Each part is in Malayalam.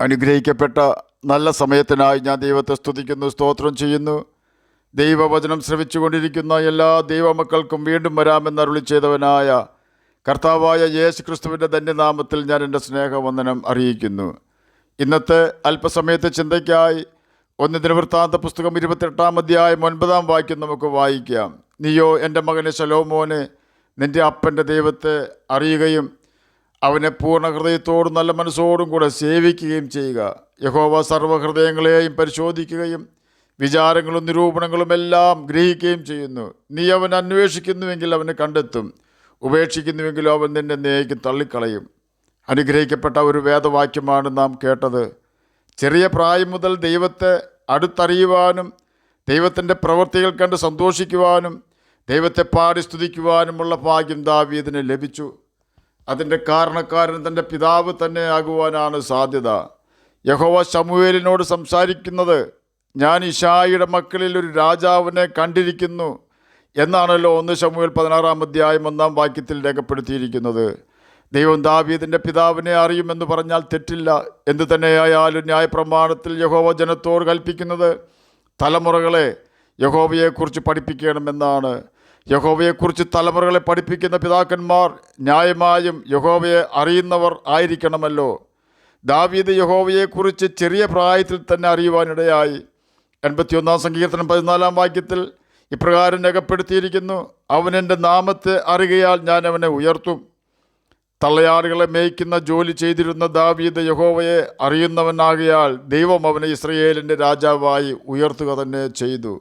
അനുഗ്രഹിക്കപ്പെട്ട നല്ല സമയത്തിനായി ഞാൻ ദൈവത്തെ സ്തുതിക്കുന്നു, സ്തോത്രം ചെയ്യുന്നു. ദൈവവചനം ശ്രവിച്ചുകൊണ്ടിരിക്കുന്ന എല്ലാ ദൈവമക്കൾക്കും വീണ്ടും വരാമെന്ന് അരുളി ചെയ്തവനായ കർത്താവായ യേശു ക്രിസ്തുവിൻ്റെ ധന്യനാമത്തിൽ ഞാൻ എൻ്റെ സ്നേഹവന്ദനം അറിയിക്കുന്നു. ഇന്നത്തെ അല്പസമയത്തെ ചിന്തയ്ക്കായി 1 ദിനവൃത്താന്ത പുസ്തകം 28-ാം അധ്യായം 9-ാം വാക്യം നമുക്ക് വായിക്കാം. നീയോ എൻ്റെ മകനെ ശലോമോനെ, നിൻ്റെ അപ്പൻ്റെ ദൈവത്തെ അറിയുകയും അവനെ പൂർണ്ണ ഹൃദയത്തോടും നല്ല മനസ്സോടും കൂടെ സേവിക്കുകയും ചെയ്യുക. യഹോവ സർവ്വഹൃദയങ്ങളെയും പരിശോധിക്കുകയും വിചാരങ്ങളും നിരൂപണങ്ങളും എല്ലാം ഗ്രഹിക്കുകയും ചെയ്യുന്നു. നീ അവൻ അന്വേഷിക്കുന്നുവെങ്കിൽ അവനെ കണ്ടെത്തും, ഉപേക്ഷിക്കുന്നുവെങ്കിലും അവൻ നിന്നെ നേയ്ക്ക് തള്ളിക്കളയും. അനുഗ്രഹിക്കപ്പെട്ട ഒരു വേദവാക്യമാണ് നാം കേട്ടത്. ചെറിയ പ്രായം മുതൽ ദൈവത്തെ അടുത്തറിയുവാനും ദൈവത്തിൻ്റെ പ്രവൃത്തികൾ കണ്ട് സന്തോഷിക്കുവാനും ദൈവത്തെ പാടി സ്തുതിക്കുവാനുമുള്ള ഭാഗ്യം ദാവീദിന് ലഭിച്ചു. അതിൻ്റെ കാരണക്കാരൻ തൻ്റെ പിതാവ് തന്നെ ആകുവാനാണ് സാധ്യത. യഹോവ ശമൂവേലിനോട് സംസാരിക്കുന്നത്, ഞാൻ ഇശായിയുടെ മക്കളിൽ ഒരു രാജാവിനെ കണ്ടിരിക്കുന്നു എന്നാണല്ലോ 1 ശമൂവേൽ 16-ാം അധ്യായം 1-ാം വാക്യത്തിൽ രേഖപ്പെടുത്തിയിരിക്കുന്നത്. ദൈവം ദാവീദിൻ്റെ പിതാവിനെ അറിയുമെന്ന് പറഞ്ഞാൽ തെറ്റില്ല. എന്തു തന്നെയായാലും ന്യായപ്രമാണത്തിൽ യഹോവ ജനത്തോട് കൽപ്പിക്കുന്നത് തലമുറകളെ യഹോവയെക്കുറിച്ച് പഠിപ്പിക്കണമെന്നാണ്. യഹോവയെക്കുറിച്ച് തലമുറകളെ പഠിപ്പിക്കുന്ന പിതാക്കന്മാർ ന്യായമായും യഹോവയെ അറിയുന്നവർ ആയിരിക്കണമല്ലോ. ദാവീദ് യഹോവയെക്കുറിച്ച് ചെറിയ പ്രായത്തിൽ തന്നെ അറിയുവാനിടയായി. 81-ാം സങ്കീർത്തനം 14-ാം വാക്യത്തിൽ ഇപ്രകാരം രേഖപ്പെടുത്തിയിരിക്കുന്നു, അവൻ എൻ്റെ നാമത്തെ അറിയുകയാൽ ഞാൻ അവനെ ഉയർത്തും. തള്ളയാടുകളെ മേയ്ക്കുന്ന ജോലി ചെയ്തിരുന്ന ദാവീദ് യഹോവയെ അറിയുന്നവനാകിയാൽ ദൈവം അവനെ ഇസ്രയേലിൻ്റെ രാജാവായി ഉയർത്തുക തന്നെ ചെയ്തു.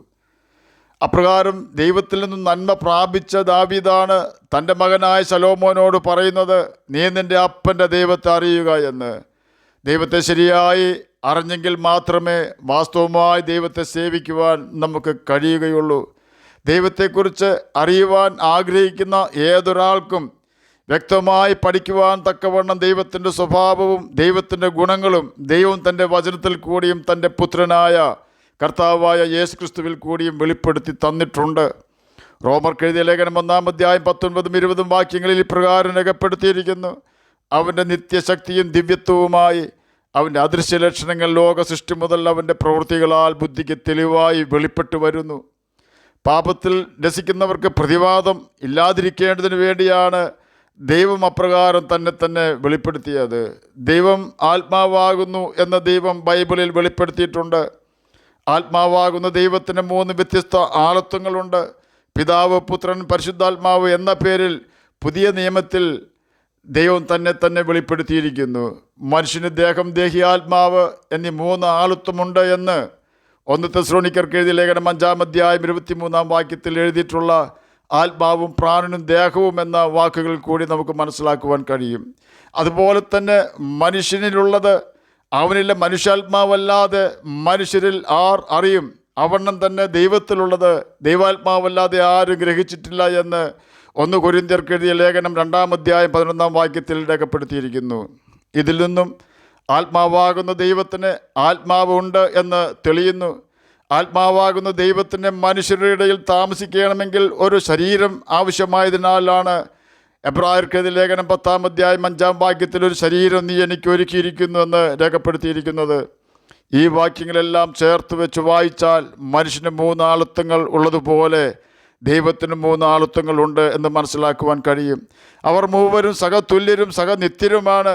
അപ്രകാരം ദൈവത്തിൽ നിന്നും നന്മ പ്രാപിച്ച ദാവീദാണ് തൻ്റെ മകനായ ശലോമോനോട് പറയുന്നത്, നീ നിൻ്റെ അപ്പൻ്റെ ദൈവത്തെ അറിയുക എന്ന്. ദൈവത്തെ ശരിയായി അറിഞ്ഞെങ്കിൽ മാത്രമേ വാസ്തവമായി ദൈവത്തെ സേവിക്കുവാൻ നമുക്ക് കഴിയുകയുള്ളൂ. ദൈവത്തെക്കുറിച്ച് അറിയുവാൻ ആഗ്രഹിക്കുന്ന ഏതൊരാൾക്കും വ്യക്തമായി പഠിക്കുവാൻ തക്കവണ്ണം ദൈവത്തിൻ്റെ സ്വഭാവവും ദൈവത്തിൻ്റെ ഗുണങ്ങളും ദൈവം തൻ്റെ വചനത്തിൽ കൂടിയും തൻ്റെ പുത്രനായ കർത്താവായ യേശു ക്രിസ്തുവിൽ കൂടിയും വെളിപ്പെടുത്തി തന്നിട്ടുണ്ട്. റോമർക്കെഴുതിയ ലേഖനം 1-ാം അധ്യായം 19-20 വാക്യങ്ങളിൽ ഇപ്രകാരം രേഖപ്പെടുത്തിയിരിക്കുന്നു, അവൻ്റെ നിത്യശക്തിയും ദിവ്യത്വവുമായി അവൻ്റെ അദൃശ്യ ലക്ഷണങ്ങൾ ലോക സൃഷ്ടി മുതൽ അവൻ്റെ പ്രവൃത്തികളാൽ ബുദ്ധിക്ക് തെളിവായി വെളിപ്പെട്ടു വരുന്നു. പാപത്തിൽ രസിക്കുന്നവർക്ക് പ്രതിവാദം ഇല്ലാതിരിക്കേണ്ടതിന് വേണ്ടിയാണ് ദൈവം അപ്രകാരം തന്നെ വെളിപ്പെടുത്തിയത്. ദൈവം ആത്മാവാകുന്നു എന്ന ദൈവം ബൈബിളിൽ വെളിപ്പെടുത്തിയിട്ടുണ്ട്. ആത്മാവാകുന്ന ദൈവത്തിന് 3 വ്യത്യസ്ത ആളത്വങ്ങളുണ്ട്. പിതാവ്, പുത്രൻ, പരിശുദ്ധാത്മാവ് എന്ന പേരിൽ പുതിയ നിയമത്തിൽ ദൈവം തന്നെ വെളിപ്പെടുത്തിയിരിക്കുന്നു. മനുഷ്യന് ദേഹം, ദേഹി, ആത്മാവ് എന്നീ 3 ആളത്വമുണ്ട് എന്ന് 1 തെസ്സലോനിക്കർക്ക് എഴുതിയ ലേഖനം 5-ാം അധ്യായം 23-ാം വാക്യത്തിൽ എഴുതിയിട്ടുള്ള ആത്മാവും പ്രാണനും ദേഹവും എന്ന വാക്കുകൾ കൂടി നമുക്ക് മനസ്സിലാക്കുവാൻ കഴിയും. അതുപോലെ തന്നെ മനുഷ്യനിലുള്ളത് അവനിലെ മനുഷ്യാത്മാവല്ലാതെ മനുഷ്യരിൽ ആർ അറിയും, അവണ്ണം തന്നെ ദൈവത്തിലുള്ളത് ദൈവാത്മാവല്ലാതെ ആരും ഗ്രഹിച്ചിട്ടില്ല എന്ന് 1 കൊരിന്ത്യർക്ക് എഴുതിയ ലേഖനം 2-ാം അധ്യായം 11-ാം വാക്യത്തിൽ രേഖപ്പെടുത്തിയിരിക്കുന്നു. ഇതിൽ നിന്നും ആത്മാവാകുന്ന ദൈവത്തിന് ആത്മാവ് ഉണ്ട് എന്ന് തെളിയുന്നു. ആത്മാവാകുന്ന ദൈവത്തിന് മനുഷ്യരുടെ ഇടയിൽ താമസിക്കണമെങ്കിൽ ഒരു ശരീരം ആവശ്യമായതിനാലാണ് എബ്രായർക്കെഴുതിയ ലേഖനം 10-ാം അധ്യായം 5-ാം വാക്യത്തിൽ ഒരു ശരീരം നീ എനിക്ക് ഒരുക്കിയിരിക്കുന്നു എന്ന് രേഖപ്പെടുത്തിയിരിക്കുന്നത്. ഈ വാക്യങ്ങളെല്ലാം ചേർത്ത് വെച്ച് വായിച്ചാൽ മനുഷ്യന് 3 ആളത്വങ്ങൾ ഉള്ളതുപോലെ ദൈവത്തിന് 3 ആളത്വങ്ങളുണ്ട് എന്ന് മനസ്സിലാക്കുവാൻ കഴിയും. അവർ മൂവരും സഹതുല്യരും സഹനിത്യരുമാണ്.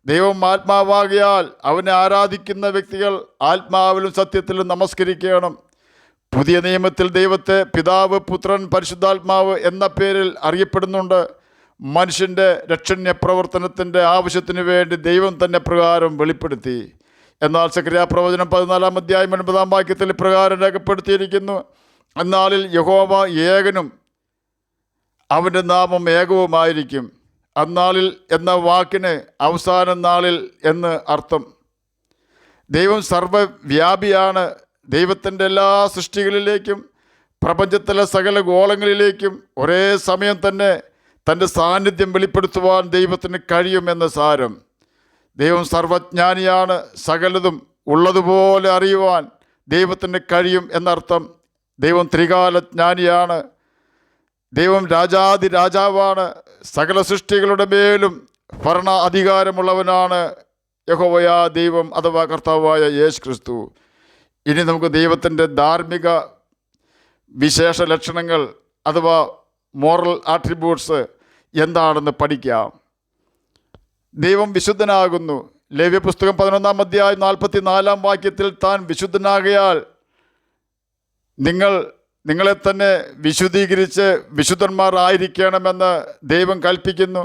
ദൈവം ആത്മാവാകിയാൽ അവനെ ആരാധിക്കുന്ന വ്യക്തികൾ ആത്മാവിലും സത്യത്തിലും നമസ്കരിക്കണം. പുതിയ നിയമത്തിൽ ദൈവത്തെ പിതാവ്, പുത്രൻ, പരിശുദ്ധാത്മാവ് എന്ന പേരിൽ അറിയപ്പെടുന്നുണ്ട്. മനുഷ്യൻ്റെ രക്ഷണ്യ പ്രവർത്തനത്തിൻ്റെ ആവശ്യത്തിന് വേണ്ടി ദൈവം തന്നെ പ്രകാരം വെളിപ്പെടുത്തി. എന്നാൽ സെഖര്യാ പ്രവചനം 14-ാം അധ്യായം 9-ാം വാക്യത്തിൽ പ്രകാരം രേഖപ്പെടുത്തിയിരിക്കുന്നു, അന്നാളിൽ യഹോവ ഏകനും അവൻ്റെ നാമം ഏകവുമായിരിക്കും. അന്നാളിൽ എന്ന വാക്കിന് അവസാന നാളിൽ എന്ന് അർത്ഥം. ദൈവം സർവ്വവ്യാപിയാണ്. ദൈവത്തിൻ്റെ എല്ലാ സൃഷ്ടികളിലേക്കും പ്രപഞ്ചത്തിലെ സകല ഗോളങ്ങളിലേക്കും ഒരേ സമയം തന്നെ തൻ്റെ സാന്നിധ്യം വെളിപ്പെടുത്തുവാൻ ദൈവത്തിന് കഴിയുമെന്ന് സാരം. ദൈവം സർവജ്ഞാനിയാണ്. സകലതും ഉള്ളതുപോലെ അറിയുവാൻ ദൈവത്തിന് കഴിയും എന്നർത്ഥം. ദൈവം ത്രികാലജ്ഞാനിയാണ്. ദൈവം രാജാതി രാജാവാണ്. സകല സൃഷ്ടികളുടെ മേലും ഭരണ അധികാരമുള്ളവനാണ്. യഹോവയാ ദൈവം അഥവാ കർത്താവായ യേശു ക്രിസ്തു. ഇനി നമുക്ക് ദൈവത്തിൻ്റെ ധാർമ്മിക വിശേഷ ലക്ഷണങ്ങൾ അഥവാ മോറൽ ആട്രിബ്യൂട്ട്സ് എന്താണെന്ന് പഠിക്കാം. ദൈവം വിശുദ്ധനാകുന്നു. ലേവ്യ പുസ്തകം 11 അധ്യായം 44 വാക്യത്തിൽ താൻ വിശുദ്ധനാകയാൽ നിങ്ങളെ തന്നെ വിശുദ്ധീകരിച്ച് വിശുദ്ധന്മാർ ആയിരിക്കണമെന്ന് ദൈവം കൽപ്പിക്കുന്നു.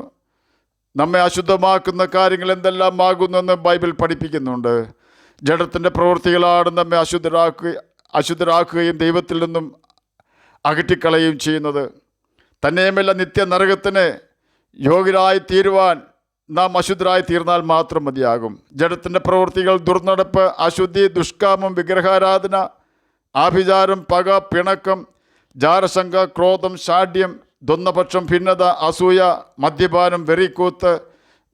നമ്മെ അശുദ്ധമാക്കുന്ന കാര്യങ്ങൾ എന്തെല്ലാം ആകുന്നെന്ന് ബൈബിൾ പഠിപ്പിക്കുന്നുണ്ട്. ജഡത്തിൻ്റെ പ്രവൃത്തികളാണ് നമ്മെ അശുദ്ധരാക്കുകയും ദൈവത്തിൽ നിന്നും അകറ്റിക്കളയുകയും ചെയ്യുന്നത്. തന്നെയുമല്ല, നിത്യ നരകത്തിന് യോഗ്യരായി തീരുവാൻ നാം അശുദ്ധരായി തീർന്നാൽ മാത്രം മതിയാകും. ജഡത്തിൻ്റെ പ്രവൃത്തികൾ ദുർനടപ്പ്, അശുദ്ധി, ദുഷ്കാമം, വിഗ്രഹാരാധന, ആഭിചാരം, പക, പിണക്കം, ജാരശങ്ക, ക്രോധം, ശാഠ്യം, ദ്വന്ദ്വപക്ഷം, ഭിന്നത, അസൂയ, മദ്യപാനം, വെറിക്കൂത്ത്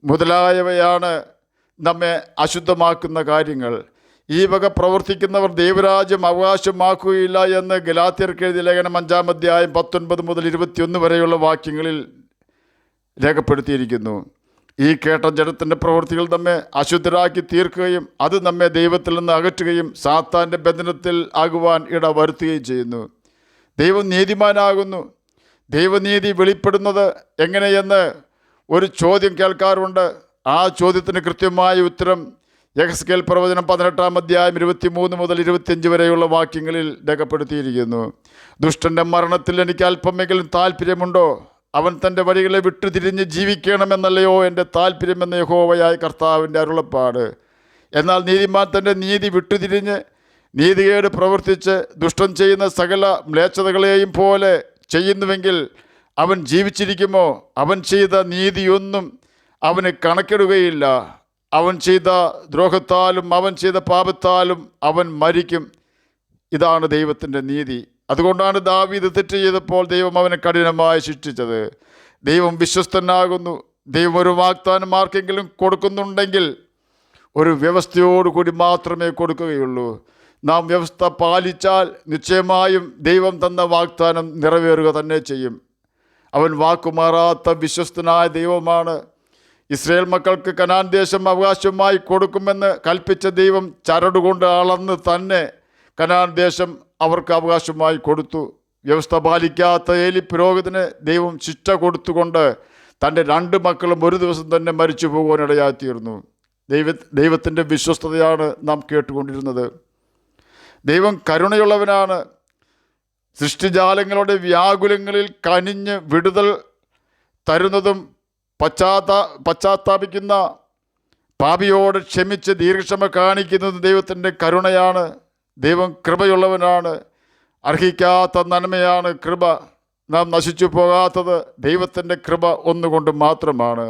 മുതലായവയാണ് നമ്മെ അശുദ്ധമാക്കുന്ന കാര്യങ്ങൾ. ഈ വക പ്രവർത്തിക്കുന്നവർ ദൈവരാജ്യം അവകാശമാക്കുകയില്ല എന്ന് ഗലാത്യർക്ക് എഴുതിയ ലേഖനം 5 അധ്യായം 19 മുതൽ 21 വരെയുള്ള വാക്യങ്ങളിൽ രേഖപ്പെടുത്തിയിരിക്കുന്നു. ഈ കേട്ട ജഡത്തിൻ്റെ പ്രവൃത്തികൾ നമ്മെ അശുദ്ധരാക്കി തീർക്കുകയും അത് നമ്മെ ദൈവത്തിൽ നിന്ന് അകറ്റുകയും സാത്താൻ്റെ ബന്ധനത്തിൽ ആകുവാൻ ഇട വരുത്തുകയും ചെയ്യുന്നു. ദൈവം നീതിമാനാകുന്നു. ദൈവനീതി വെളിപ്പെടുന്നത് എങ്ങനെയെന്ന് ഒരു ചോദ്യം കേൾക്കാറുണ്ട്. ആ ചോദ്യത്തിന് കൃത്യമായ ഉത്തരം യെഹെസ്കേൽ പ്രവചനം 18 അധ്യായം 23 മുതൽ 25 വരെയുള്ള വാക്യങ്ങളിൽ രേഖപ്പെടുത്തിയിരിക്കുന്നു. ദുഷ്ടൻ്റെ മരണത്തിൽ എനിക്ക് അല്പമെങ്കിലും താല്പര്യമുണ്ടോ? അവൻ തൻ്റെ വഴികളെ വിട്ടുതിരിഞ്ഞ് ജീവിക്കണമെന്നല്ലയോ എൻ്റെ താല്പര്യമെന്ന യഹോവയായ കർത്താവിൻ്റെ അരുളപ്പാട്. എന്നാൽ നീതിമാൻ തൻ്റെ നീതി വിട്ടുതിരിഞ്ഞ് നീതികേട് പ്രവർത്തിച്ച് ദുഷ്ടൻ ചെയ്യുന്ന സകല മ്ലേച്ഛതകളെയും പോലെ ചെയ്യുന്നുവെങ്കിൽ അവൻ ജീവിച്ചിരിക്കുമോ? അവൻ ചെയ്ത നീതിയൊന്നും അവന് കണക്കിടുകയില്ല. അവൻ ചെയ്ത ദ്രോഹത്താലും അവൻ ചെയ്ത പാപത്താലും അവൻ മരിക്കും. ഇതാണ് ദൈവത്തിൻ്റെ നീതി. അതുകൊണ്ടാണ് ദാവീദ് തെറ്റ് ചെയ്തപ്പോൾ ദൈവം അവനെ കഠിനമായി ശിക്ഷിച്ചത്. ദൈവം വിശ്വസ്തനാകുന്നു. ദൈവം ഒരു വാഗ്ദാനം ആർക്കെങ്കിലും കൊടുക്കുന്നുണ്ടെങ്കിൽ ഒരു വ്യവസ്ഥയോടുകൂടി മാത്രമേ കൊടുക്കുകയുള്ളൂ. നാം വ്യവസ്ഥ പാലിച്ചാൽ നിശ്ചയമായും ദൈവം തന്ന വാഗ്ദാനം നിറവേറുക തന്നെ ചെയ്യും. അവൻ വാക്കുമാറാത്ത വിശ്വസ്തനായ ദൈവമാണ്. ഇസ്രായേൽ മക്കൾക്ക് കനാൻ ദേശം അവകാശമായി കൊടുക്കുമെന്ന് കൽപ്പിച്ച ദൈവം ചരടുകൊണ്ട് അളന്ന് തന്നെ കനാൻ ദേശം അവർക്ക് അവകാശമായി കൊടുത്തു. വ്യവസ്ഥ പാലിക്കാത്ത ഏലി പുരോഹിതന് ദൈവം ശിക്ഷ കൊടുത്തുകൊണ്ട് തൻ്റെ 2 മക്കളും ഒരു ദിവസം തന്നെ മരിച്ചു പോകുവാനിടയായിത്തീർന്നു. ദൈവത്തിൻ്റെ വിശ്വസ്തതയാണ് നാം കേട്ടുകൊണ്ടിരുന്നത്. ദൈവം കരുണയുള്ളവനാണ്. സൃഷ്ടിജാലങ്ങളുടെ വ്യാകുലങ്ങളിൽ കനിഞ്ഞ് വിടുതൽ തരുന്നതും പശ്ചാത്താപിക്കുന്ന പാപിയോട് ക്ഷമിച്ച് ദീർഘക്ഷമ കാണിക്കുന്നതും ദൈവത്തിൻ്റെ കരുണയാണ്. ദൈവം കൃപയുള്ളവനാണ്. അർഹിക്കാത്ത നന്മയാണ് കൃപ. നാം നശിച്ചു പോകാത്തത് ദൈവത്തിൻ്റെ കൃപ ഒന്നുകൊണ്ട് മാത്രമാണ്.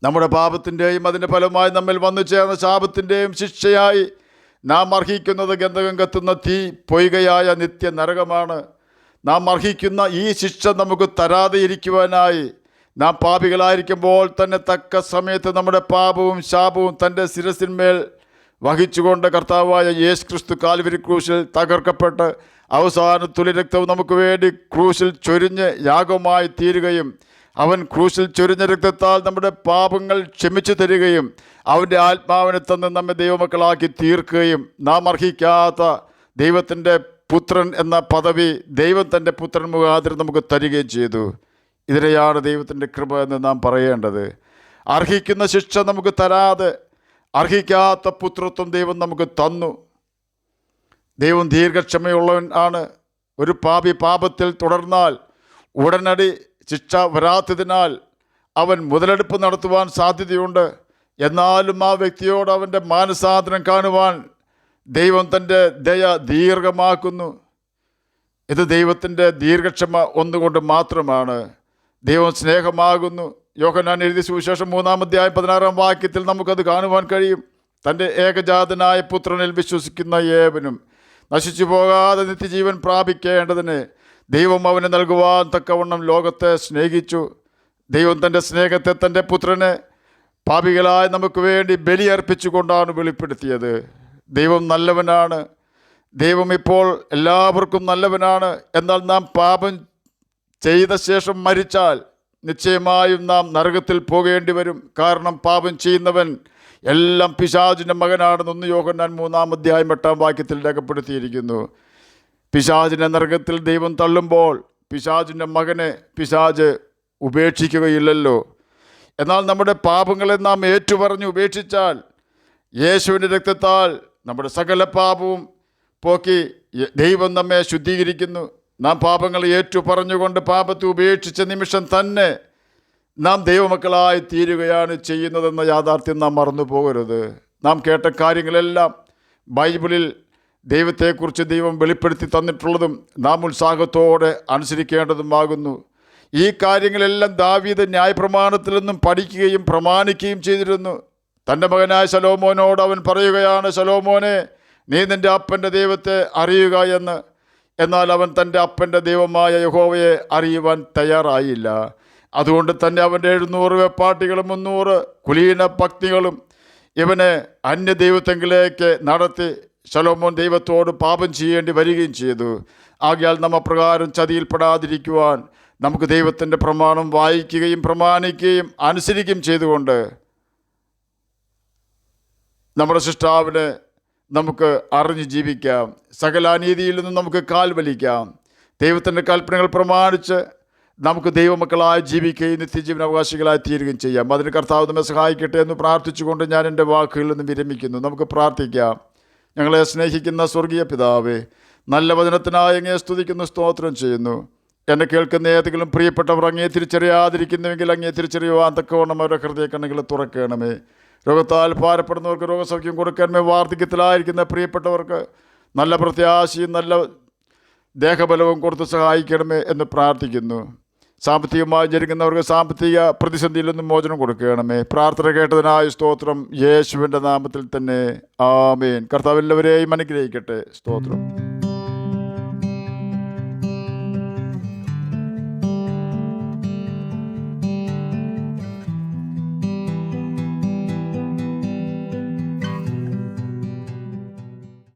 നമ്മുടെ പാപത്തിൻ്റെയും അതിൻ്റെ ഫലമായി നമ്മിൽ വന്നു ചേർന്ന ശാപത്തിൻ്റെയും ശിക്ഷയായി നാം അർഹിക്കുന്നത് ഗന്ധകം കത്തുന്ന തീ, പൊയ്കയായ നിത്യ നരകമാണ്. നാം അർഹിക്കുന്ന ഈ ശിക്ഷ നമുക്ക് തരാതെ ഇരിക്കുവാനായി നാം പാപികളായിരിക്കുമ്പോൾ തന്നെ തക്ക സമയത്ത് നമ്മുടെ പാപവും ശാപവും തൻ്റെ ശിരസിന്മേൽ വഹിച്ചുകൊണ്ട് കർത്താവായ യേശു ക്രിസ്തു കാൽവരി ക്രൂശിൽ തകർക്കപ്പെട്ട് അവസാന തുള്ളി രക്തവും നമുക്ക് വേണ്ടി ക്രൂശിൽ ചൊരിഞ്ഞ് യാഗമായി തീരുകയും അവൻ ക്രൂശിൽ ചൊരിഞ്ഞ രക്തത്താൽ നമ്മുടെ പാപങ്ങൾ ക്ഷമിച്ചു തരികയും അവൻ്റെ ആത്മാവിനെ തന്ന് നമ്മെ ദൈവമക്കളാക്കി തീർക്കുകയും നാം അർഹിക്കാത്ത ദൈവത്തിൻ്റെ പുത്രൻ എന്ന പദവി ദൈവം തൻ്റെ പുത്രൻ മുഖാന്തരം നമുക്ക് തരികയും ചെയ്തു. ഇതിനെയാണ് ദൈവത്തിൻ്റെ കൃപ എന്ന് നാം പറയേണ്ടത്. അർഹിക്കുന്ന ശിക്ഷ നമുക്ക് തരാതെ അർഹിക്കാത്ത പുത്രത്വം ദൈവം നമുക്ക് തന്നു. ദൈവം ദീർഘക്ഷമയുള്ളവൻ ആണ്. ഒരു പാപി പാപത്തിൽ തുടർന്നാൽ ഉടനടി ശിക്ഷ വരാത്തതിനാൽ അവൻ മുതലെടുപ്പ് നടത്തുവാൻ സാധ്യതയുണ്ട്. എന്നാലും ആ വ്യക്തിയോട് അവൻ്റെ മാനസാന്തരം കാണുവാൻ ദൈവം തൻ്റെ ദയ ദീർഘമാക്കുന്നു. ഇത് ദൈവത്തിൻ്റെ ദീർഘക്ഷമ ഒന്നുകൊണ്ട് മാത്രമാണ്. ദൈവം സ്നേഹമാകുന്നു. യോഹന്നാൻ എഴുതിയ സുവിശേഷം 3 അധ്യായം 16 വാക്യത്തിൽ നമുക്കത് കാണുവാൻ കഴിയും. തൻ്റെ ഏകജാതനായ പുത്രനിൽ വിശ്വസിക്കുന്ന ഏവനും നശിച്ചു പോകാതെ നിത്യജീവൻ പ്രാപിക്കേണ്ടതിന് ദൈവം അവന് നൽകുവാൻ തക്കവണ്ണം ലോകത്തെ സ്നേഹിച്ചു. ദൈവം തൻ്റെ സ്നേഹത്തെ തൻ്റെ പുത്രനെ പാപികളായി നമുക്ക് വേണ്ടി ബലിയർപ്പിച്ചുകൊണ്ടാണ് വെളിപ്പെടുത്തിയത്. ദൈവം നല്ലവനാണ്. ദൈവം ഇപ്പോൾ എല്ലാവർക്കും നല്ലവനാണ്. എന്നാൽ നാം പാപം ചെയ്ത ശേഷം മരിച്ചാൽ നിശ്ചയമായും നാം നരകത്തിൽ പോകേണ്ടി വരും. കാരണം പാപം ചെയ്യുന്നവൻ എല്ലാം പിശാചിൻ്റെ മകനാണെന്ന് 1 യോഹന്നാൻ 3-8 രേഖപ്പെടുത്തിയിരിക്കുന്നു. പിശാചിനെ നരകത്തിൽ ദൈവം തള്ളുമ്പോൾ പിശാചിൻ്റെ മകനെ പിശാച് ഉപേക്ഷിക്കുകയില്ലല്ലോ. എന്നാൽ നമ്മുടെ പാപങ്ങളെ നാം ഏറ്റുപറഞ്ഞ് ഉപേക്ഷിച്ചാൽ യേശുവിൻ്റെ രക്തത്താൽ നമ്മുടെ സകല പാപവും പോക്കി ദൈവം നമ്മെ ശുദ്ധീകരിക്കുന്നു. നാം പാപങ്ങൾ ഏറ്റുപറഞ്ഞുകൊണ്ട് പാപത്തെ ഉപേക്ഷിച്ച നിമിഷം തന്നെ നാം ദൈവമക്കളായി തീരുകയാണ് ചെയ്യുന്നതെന്ന യാഥാർത്ഥ്യം നാം മറന്നു പോകരുത്. നാം കേട്ട കാര്യങ്ങളെല്ലാം ബൈബിളിൽ ദൈവത്തെക്കുറിച്ച് ദൈവം വെളിപ്പെടുത്തി തന്നിട്ടുള്ളതും നാം ഉത്സാഹത്തോടെ അനുസരിക്കേണ്ടതുമാകുന്നു. ഈ കാര്യങ്ങളെല്ലാം ദാവീദ് ന്യായപ്രമാണത്തിൽ നിന്നും പഠിക്കുകയും പ്രമാണിക്കുകയും ചെയ്തിരുന്നു. തൻ്റെ മകനായ ശലോമോനോട് അവൻ പറയുകയാണ്, ശലോമോനെ, നീ നിൻ്റെ അപ്പൻ്റെ ദൈവത്തെ അറിയുക എന്ന്. എന്നാൽ അവൻ തൻ്റെ അപ്പൻ്റെ ദൈവമായ യഹോവയെ അറിയുവാൻ തയ്യാറായില്ല. അതുകൊണ്ട് തന്നെ അവൻ്റെ 700 വെപ്പാട്ടികളും 300 കുലീന പത്നികളും ഇവനെ അന്യദൈവത്തെങ്കിലേക്ക് നടത്തി. ശലോമോൻ ദൈവത്തോട് പാപം ചെയ്യേണ്ടി വരികയും ചെയ്തു. ആകയാൽ നാം അപ്രകാരം ചതിയിൽപ്പെടാതിരിക്കുവാൻ നമുക്ക് ദൈവത്തിൻ്റെ പ്രമാണം വായിക്കുകയും പ്രമാണിക്കുകയും അനുസരിക്കുകയും ചെയ്തുകൊണ്ട് നമ്മുടെ സൃഷ്ടാവിനെ നമുക്ക് അറിഞ്ഞ് ജീവിക്കാം. സകല അനീതിയിൽ നിന്നും നമുക്ക് കാൽ വലിക്കാം. ദൈവത്തിൻ്റെ കൽപ്പനകൾ പ്രമാണിച്ച് നമുക്ക് ദൈവമക്കളായി ജീവിക്കുകയും നിത്യജീവന അവകാശികളായി തീരുകയും ചെയ്യാം. അതിന് കർത്താവ് നമ്മെ സഹായിക്കട്ടെ എന്ന് പ്രാർത്ഥിച്ചുകൊണ്ട് ഞാൻ എൻ്റെ വാക്കുകളിൽ നിന്ന് വിരമിക്കുന്നു. നമുക്ക് പ്രാർത്ഥിക്കാം. ഞങ്ങളെ സ്നേഹിക്കുന്ന സ്വർഗീയ പിതാവേ, നല്ല വചനത്തിനായി അങ്ങയെ സ്തുതിക്കുന്നു, സ്തോത്രം ചെയ്യുന്നു. എന്നെ കേൾക്കുന്ന ഏതെങ്കിലും പ്രിയപ്പെട്ടവർ അങ്ങയെ തിരിച്ചറിയാതിരിക്കുന്നുവെങ്കിൽ അങ്ങയെ തിരിച്ചറിയുവാൻ തക്കവണ്ണം അവരുടെ ഹൃദയക്കണ്ണുകൾ തുറക്കണമേ. രോഗത്താൽ ഭാരപ്പെടുന്നവർക്ക് രോഗസൗഖ്യം കൊടുക്കണമേ. വാർദ്ധക്യത്തിലായിരിക്കുന്ന പ്രിയപ്പെട്ടവർക്ക് നല്ല പ്രത്യാശയും നല്ല ദേഹബലവും കൊടുത്ത് സഹായിക്കണമേ എന്ന് പ്രാർത്ഥിക്കുന്നു. സാമ്പത്തികമായി ജനിക്കുന്നവർക്ക് സാമ്പത്തിക പ്രതിസന്ധിയിൽ നിന്നും മോചനം കൊടുക്കണമേ. പ്രാർത്ഥന കേട്ടതിനായ സ്തോത്രം, യേശുവിൻ്റെ നാമത്തിൽ തന്നെ ആമേൻ. കർത്താവ് എല്ലാവരെയും അനുഗ്രഹിക്കട്ടെ. സ്തോത്രം.